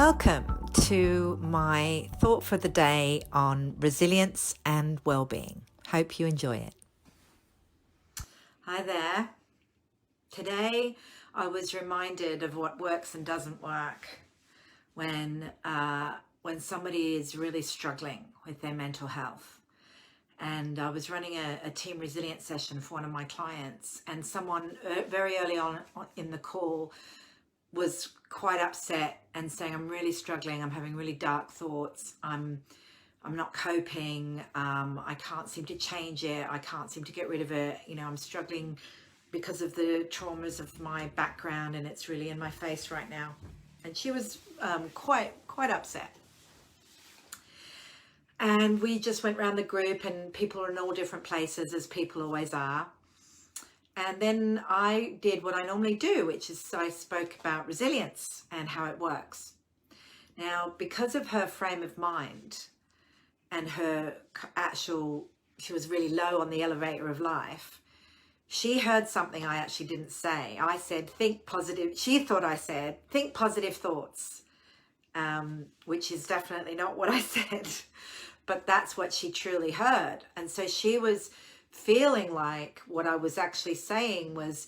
Welcome to my thought for the day on resilience and well-being. Hope you enjoy it. Hi there. Today I was reminded of what works and doesn't work when somebody is really struggling with their mental health. And I was running a team resilience session for one of my clients, and someone very early on in the call was quite upset and saying, I'm really struggling, I'm having really dark thoughts, I'm not coping, I can't seem to change it, I can't seem to get rid of it, I'm struggling because of the traumas of my background and it's really in my face right now. And she was quite upset. And we just went around the group, and people are in all different places, as people always are. And then I did what I normally do, which is I spoke about resilience and how it works. Now, because of her frame of mind and her she was really low on the elevator of life, she heard something I actually didn't say. I said, think positive. She thought I said, think positive thoughts, which is definitely not what I said, but that's what she truly heard. And so she was feeling like what I was actually saying was,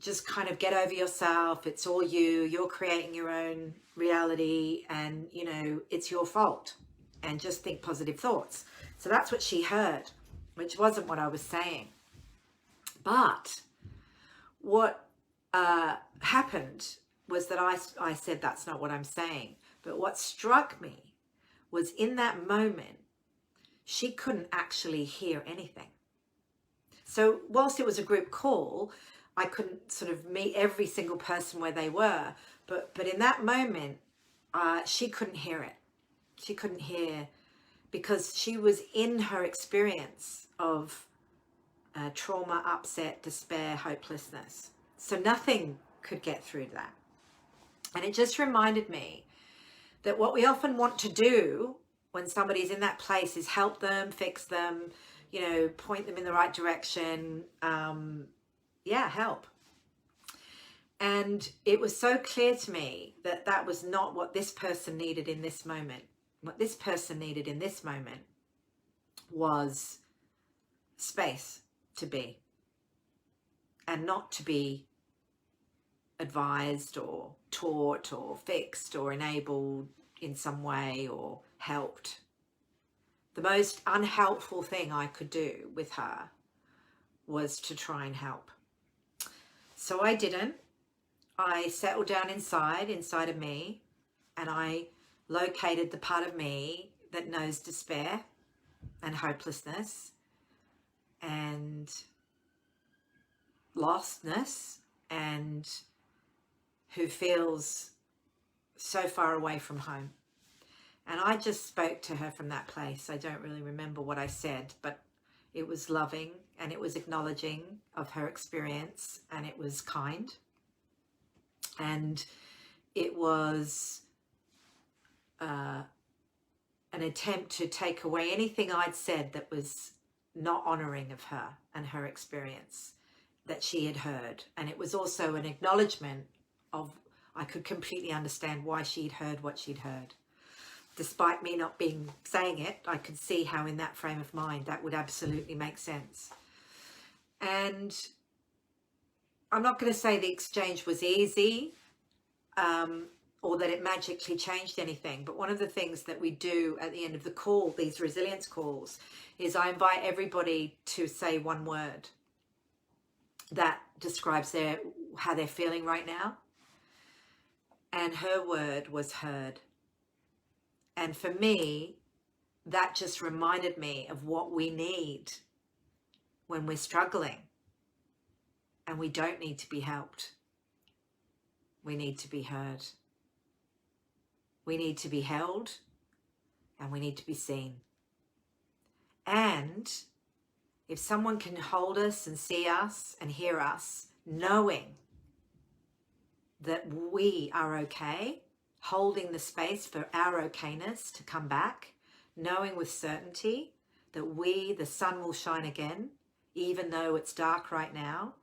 just kind of get over yourself. It's all you're creating your own reality, and, it's your fault, and just think positive thoughts. So that's what she heard, which wasn't what I was saying. But what happened was that I said, that's not what I'm saying. But what struck me was, in that moment, she couldn't actually hear anything. So whilst it was a group call, I couldn't sort of meet every single person where they were. But in that moment, she couldn't hear it. She couldn't hear, because she was in her experience of trauma, upset, despair, hopelessness. So nothing could get through that. And it just reminded me that what we often want to do when somebody's in that place is help them, fix them, point them in the right direction. Help. And it was so clear to me that that was not what this person needed in this moment. What this person needed in this moment was space to be, and not to be advised or taught or fixed or enabled in some way or helped. The most unhelpful thing I could do with her was to try and help. So I didn't. I settled down inside of me, and I located the part of me that knows despair and hopelessness and lostness, and who feels so far away from home. And I just spoke to her from that place. I don't really remember what I said, but it was loving, and it was acknowledging of her experience, and it was kind. And it was an attempt to take away anything I'd said that was not honoring of her and her experience that she had heard. And it was also an acknowledgement of, I could completely understand why she'd heard what she'd heard. Despite me not saying it, I could see how in that frame of mind that would absolutely make sense. And I'm not going to say the exchange was easy, or that it magically changed anything. But one of the things that we do at the end of the call, these resilience calls, is I invite everybody to say one word that describes how they're feeling right now. And her word was heard. And for me, that just reminded me of what we need when we're struggling. And we don't need to be helped. We need to be heard. We need to be held, and we need to be seen. And if someone can hold us and see us and hear us, knowing that we are okay, holding the space for our okayness to come back, knowing with certainty that the sun will shine again, even though it's dark right now,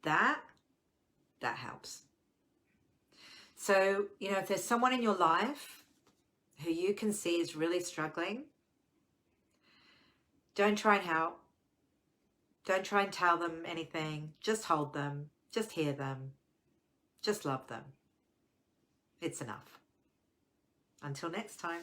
that helps. So, you know, if there's someone in your life who you can see is really struggling, don't try and help. Don't try and tell them anything. Just hold them. Just hear them. Just love them. It's enough. Until next time.